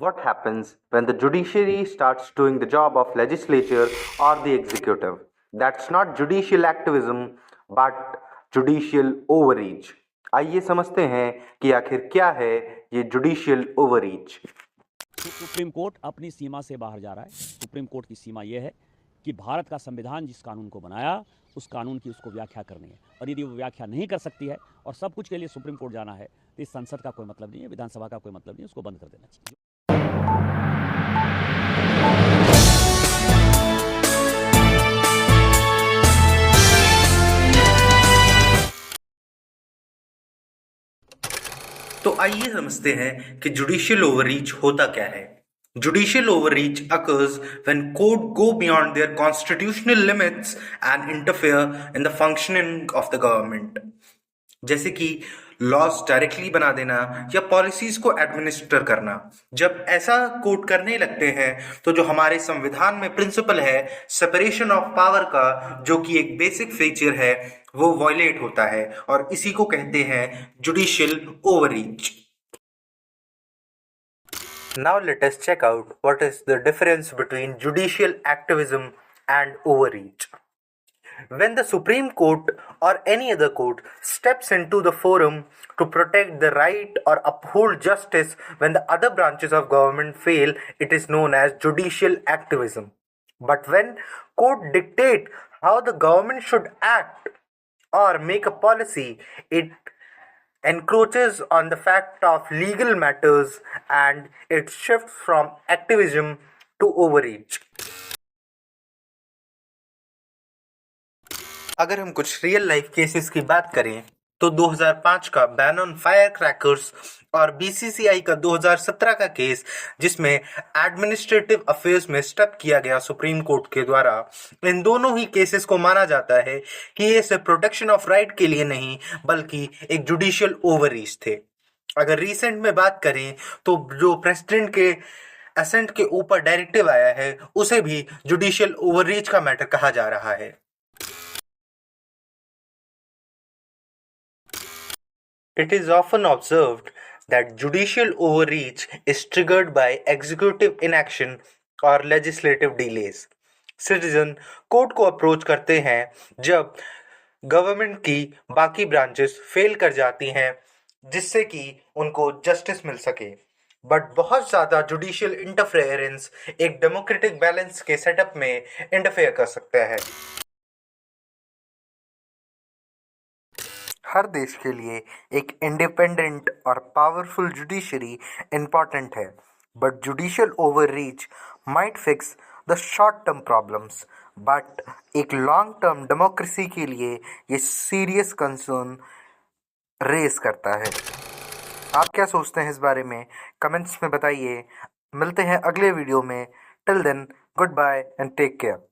What happens when the judiciary starts doing the job of legislature or the executive? That's not judicial activism but judicial overreach. आइए समझते हैं कि आखिर क्या है ये जुडिशियल ओवररीच। सुप्रीम कोर्ट अपनी सीमा से बाहर जा रहा है। सुप्रीम कोर्ट की सीमा यह है कि भारत का संविधान जिस कानून को बनाया उस कानून की उसको व्याख्या करनी है, और यदि वो व्याख्या नहीं कर सकती है और सब कुछ के लिए सुप्रीम कोर्ट जाना है तो इस संसद का कोई मतलब नहीं है, विधानसभा का कोई मतलब नहीं है, उसको बंद कर देना चाहिए। तो आइए समझते हैं कि जुडिशियल ओवररीच होता क्या है। Judicial overreach occurs when courts go beyond their constitutional limits and interfere in the functioning of the government. जैसे कि लॉज डायरेक्टली बना देना या पॉलिसीज को एडमिनिस्टर करना। जब ऐसा कोर्ट करने लगते हैं तो जो हमारे संविधान में प्रिंसिपल है सेपरेशन ऑफ पावर का, जो कि एक बेसिक फीचर है, वो वायलेट होता है और इसी को कहते हैं judicial overreach. Now let us check out what is the difference between judicial activism and overreach. When the Supreme Court or any other court steps into the forum to protect the right or uphold justice when the other branches of government fail, it is known as judicial activism. But when court dictate how the government should act or make a policy, it encroaches on the fact of legal matters and it shifts from activism to overreach. अगर हम कुछ real life cases की बात करें तो 2005 का ban on fire crackers और BCCI का 2017 का केस, जिसमें एडमिनिस्ट्रेटिव अफेयर्स में स्टेप किया गया सुप्रीम कोर्ट के द्वारा, इन दोनों ही केसेस को माना जाता है कि ये सिर्फ प्रोटेक्शन ऑफ राइट के लिए नहीं बल्कि एक जुडिशियल ओवररीच थे। अगर रिसेंट में बात करें तो जो प्रेसिडेंट के असेंट के ऊपर डायरेक्टिव आया है उसे भी जुडिशियल ओवररीच का मैटर कहा जा रहा है। It is often observed that judicial overreach is triggered by executive inaction or legislative delays. Citizen court को अप्रोच करते हैं जब गवर्नमेंट की बाकी ब्रांचेस फेल कर जाती हैं जिससे कि उनको जस्टिस मिल सके। बट बहुत ज़्यादा जुडिशियल इंटरफेरेंस एक डेमोक्रेटिक बैलेंस के सेटअप में इंटरफेयर कर सकता है। हर देश के लिए एक इंडिपेंडेंट और पावरफुल जुडिशरी इम्पॉर्टेंट है, but judicial overreach might fix the short term problems, but एक लॉन्ग टर्म डेमोक्रेसी के लिए ये सीरियस कंसर्न रेज करता है। आप क्या सोचते हैं इस बारे में? कमेंट्स में बताइए। मिलते हैं अगले वीडियो में। Till then, good bye and take care.